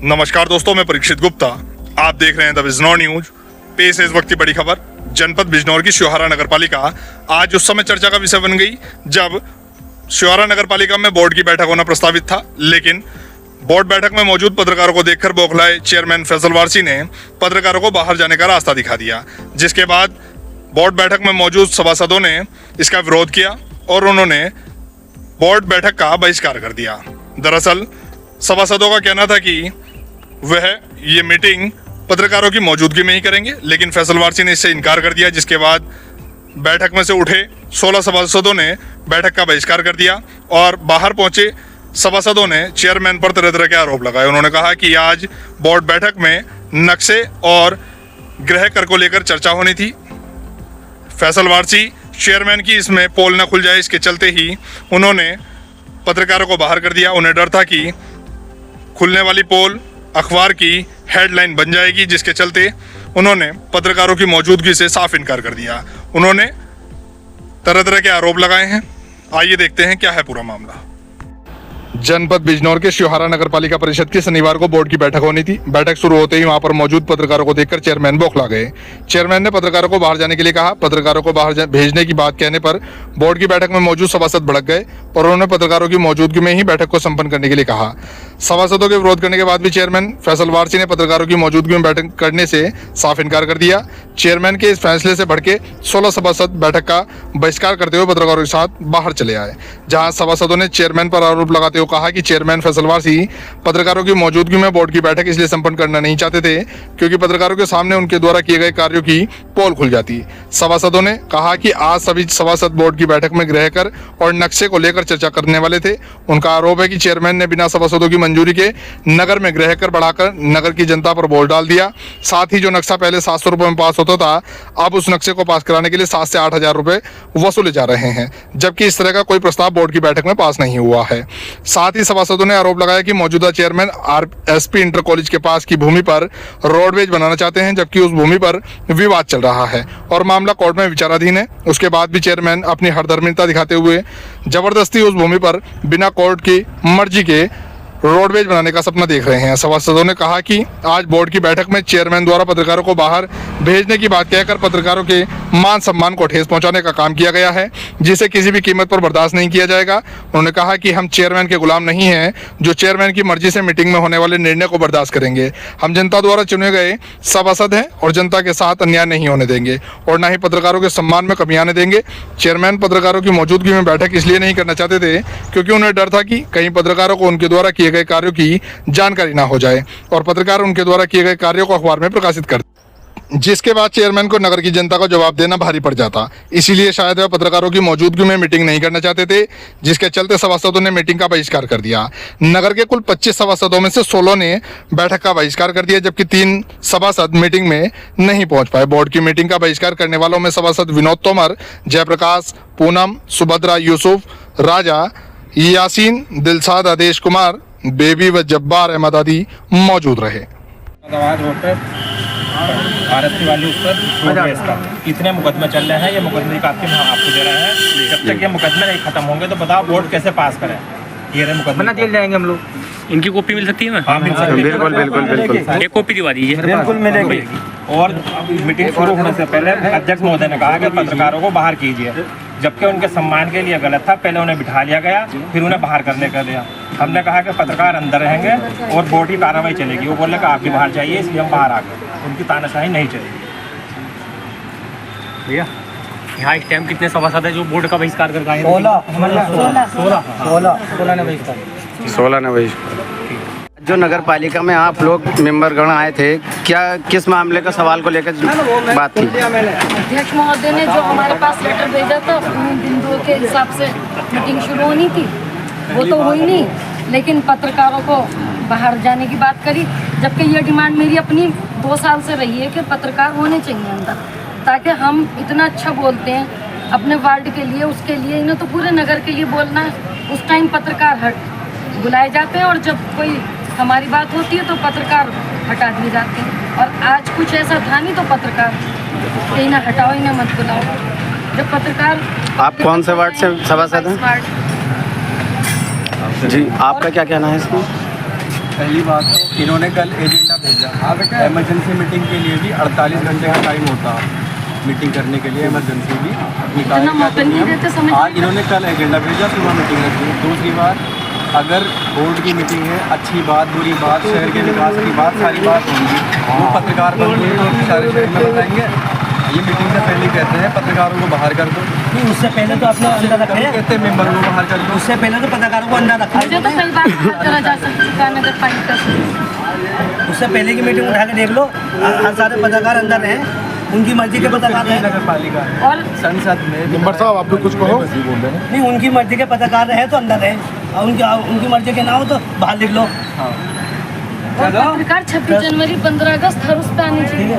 नमस्कार दोस्तों, मैं परीक्षित गुप्ता। आप देख रहे हैं द बिजनौर न्यूज। पेश है इस वक्त की बड़ी खबर। जनपद बिजनौर की शिवहारा नगर पालिका आज उस समय चर्चा का विषय बन गई जब शिवहारा नगर पालिका में बोर्ड की बैठक होना प्रस्तावित था, लेकिन बोर्ड बैठक में मौजूद पत्रकारों को देखकर बौखलाए चेयरमैन फैसल वारसी ने पत्रकारों को बाहर जाने का रास्ता दिखा दिया, जिसके बाद बोर्ड बैठक में मौजूद सभासदों ने इसका विरोध किया और उन्होंने बोर्ड बैठक का बहिष्कार कर दिया। दरअसल सभासदों का कहना था कि वह ये मीटिंग पत्रकारों की मौजूदगी में ही करेंगे, लेकिन फैसल वारसी ने इससे इनकार कर दिया, जिसके बाद बैठक में से उठे 16 सभासदों ने बैठक का बहिष्कार कर दिया और बाहर पहुंचे सभासदों ने चेयरमैन पर तरह तरह के आरोप लगाए। उन्होंने कहा कि आज बोर्ड बैठक में नक्शे और गृह कर को लेकर चर्चा होनी थी। फैसल वारसी चेयरमैन की इसमें पोल न खुल जाए, इसके चलते ही उन्होंने पत्रकारों को बाहर कर दिया। उन्हें डर था कि खुलने वाली पोल अखबार की हेडलाइन बन जाएगी, जिसके चलते उन्होंने पत्रकारों की मौजूदगी से साफ इनकार कर दिया। उन्होंने तरह तरह के आरोप लगाए हैं। आइए देखते हैं क्या है पूरा मामला। जनपद बिजनौर के शिवहारा नगर पालिका परिषद की शनिवार को बोर्ड की बैठक होनी थी। बैठक शुरू होते ही वहां पर मौजूद पत्रकारों को देखकर चेयरमैन बौखला गए। चेयरमैन ने पत्रकारों को बाहर जाने के लिए कहा। पत्रकारों को बाहर भेजने की बात कहने पर बोर्ड की बैठक में मौजूद सभासद भड़क गए और उन्होंने पत्रकारों की मौजूदगी में ही बैठक को संपन्न करने के लिए कहा। सभासदों के विरोध करने के बाद भी चेयरमैन फैसल वारसी ने पत्रकारों की मौजूदगी में बैठक करने से साफ इनकार कर दिया। चेयरमैन के इस फैसले से भड़के 16 सभासद बैठक का बहिष्कार करते हुए पत्रकारों के साथ बाहर चले आए, जहां सभासदों ने चेयरमैन पर आरोप लगाते हुए कहा कि चेयरमैन फैसल वारसी पत्रकारों की मौजूदगी में बोर्ड की बैठक इसलिए संपन्न करना नहीं चाहते थे क्योंकि पत्रकारों के सामने उनके द्वारा किए गए कार्यों की पोल खुल जाती। सभासदों ने कहा कि आज सभी सभासद बोर्ड की बैठक में गृह कर और नक्शे को लेकर चर्चा करने वाले थे। उनका आरोप है कि चेयरमैन ने बिना सभासदों की मंजूरी के नगर में गृह कर बढ़ाकर नगर की जनता पर बोल डाल दिया। साथ ही जो नक्शा पहले 700 रुपए में पास होता था, अब उस नक्शे को पास कराने के लिए 7 से 8 हजार रुपए वसूले जा रहे हैं, जबकि इस तरह का कोई प्रस्ताव बोर्ड की बैठक में पास नहीं हुआ है। साथ ही सभासदों ने आरोप लगाया कि मौजूदा चेयरमैन आरएसपी इंटर कॉलेज के पास की भूमि पर रोडवेज बनाना चाहते हैं, जबकि उस भूमि पर विवाद चल रहा है और मामला कोर्ट में विचाराधीन है। उसके बाद भी चेयरमैन अपनी हरदर्मिता दिखाते हुए जबरदस्ती उस भूमि पर बिना कोर्ट की मर्जी के रोडवेज बनाने का सपना देख रहे हैं। सभासदों ने कहा कि आज बोर्ड की बैठक में चेयरमैन द्वारा पत्रकारों को बाहर भेजने की बात कहकर पत्रकारों के मान सम्मान को ठेस पहुंचाने का काम किया गया है, जिसे किसी भी कीमत पर बर्दाश्त नहीं किया जाएगा। उन्होंने कहा कि हम चेयरमैन के गुलाम नहीं हैं जो चेयरमैन की मर्जी से मीटिंग में होने वाले निर्णय को बर्दाश्त करेंगे। हम जनता द्वारा चुने गए सभासद हैं और जनता के साथ अन्याय नहीं होने देंगे और न ही पत्रकारों के सम्मान में कमी आने देंगे। चेयरमैन पत्रकारों की मौजूदगी में बैठक इसलिए नहीं करना चाहते थे क्योंकि उन्हें डर था कि कहीं पत्रकारों को उनके द्वारा किए गए कार्यों की जानकारी ना हो जाए और पत्रकार उनके द्वारा किए गए कार्यों को अखबार में प्रकाशित कर, जिसके बाद चेयरमैन को नगर की जनता को जवाब देना भारी पड़ जाता। इसीलिए शायद वह पत्रकारों की मौजूदगी में मीटिंग नहीं करना चाहते थे, जिसके चलते सभासदों ने मीटिंग का बहिष्कार कर दिया। नगर के कुल 25 सभासदों में से 16 ने बैठक का बहिष्कार कर दिया, जबकि 3 सभासद मीटिंग में नहीं पहुंच पाए। बोर्ड की मीटिंग का बहिष्कार करने वालों में सभासद विनोद तोमर, जयप्रकाश, पूनम, सुभद्रा, यूसुफ, राजा, यासीन, दिलसाद, आदेश कुमार, बेबी व जब्बार अहमद आदि मौजूद रहे। आरएसपी वाली उस पर इतने मुकदमे चल रहे हैं, ये मुकदमे का आपको दे रहे हैं। जब तक ये मुकदमे नहीं खत्म होंगे तो बताओ बोर्ड कैसे पास करें। ये रहे मुकदमे जेल जाएंगे हम लोग। इनकी कॉपी मिल सकती है ना? हाँ, मिल सकती है। बिल्कुल बिल्कुल बिल्कुल, एक कॉपी दिवा दीजिए। बिल्कुल मिलेगी। और मीटिंग शुरू होने से पहले अध्यक्ष महोदय ने कहा कि पत्रकारों को बाहर कीजिए, जबकि उनके सम्मान के लिए गलत था। पहले उन्हें बिठा लिया गया, फिर उन्हें बाहर करने का दिया। हमने कहा कि पत्रकार अंदर रहेंगे और बोर्ड की कार्रवाई चलेगी। वो बोले कि आप भी बाहर जाइए, इसलिए हम बाहर आ गए। उनकी तानाशाही नहीं चलेगी। भैया यहाँ इस टाइम कितने सभासद है जो बोर्ड का बहिष्कार कर गए? 16 ने बहिष्कार। जो नगर पालिका में आप लोग मेंबरगण आए थे, क्या किस मामले का सवाल को लेकर बात थी? अध्यक्ष महोदय ने जो हमारे पास लेटर भेजा था उन बिंदुओं के हिसाब से मीटिंग शुरू होनी थी, वो तो हुई नहीं, लेकिन पत्रकारों को बाहर जाने की बात करी, जबकि ये डिमांड मेरी अपनी 2 साल से रही है कि पत्रकार होने चाहिए अंदर, ताकि हम इतना अच्छा बोलते हैं अपने वार्ड के लिए, उसके लिए, इन्हें तो पूरे नगर के लिए बोलना है। उस टाइम पत्रकार बुलाए जाते हैं और जब कोई हमारी बात होती है तो पत्रकार हटा दिए जाते हैं। और आज कुछ ऐसा था नहीं तो पत्रकार इन्हें हटाओ, इन्हें मत बुलाओ। जब पत्रकार। आप कौन से वार्ड से सभासद हैं? जी, आपका क्या कहना है इसमें? पहली बात तो इन्होंने कल एजेंडा भेजा इमरजेंसी मीटिंग के लिए भी 48 घंटे का टाइम होता मीटिंग करने के लिए इमरजेंसी भी निकाल इतना मौका नहीं देते समझ आज इन्होंने कल एजेंडा भेजा सुबह मीटिंग रखी। दूसरी बात, अगर बोर्ड की मीटिंग है, अच्छी बात बुरी बात शहर के विकास की बात सारी बात होंगी, वो पत्रकार बनते हैं तो सारे शहर में बताएंगे। ये मीटिंग से पहले कहते हैं पत्रकारों को बाहर कर दो, नहीं उससे पहले तो आपने अंदर रखा है, कहते हैं मेंबरों को बाहर कर दो। उससे पहले तो पत्रकारों को अंदर रखा मुझे तो है। कई बार बात करा जा सकता है नगर पालिका से। उससे पहले की मीटिंग उठा के देख लो, हर सारे पत्रकार अंदर हैं, उनकी मर्जी के पत्रकार हैं। नगर पालिका है और संसद में मेंबर साहब आप भी कुछ कहो। नहीं उनकी मर्जी के पत्रकार रहे तो अंदर रहे, और उनकी मर्जी के ना हो तो बाहर लिख लो। पत्रकार 26 जनवरी 15 अगस्त हर उस पे आनी चाहिए।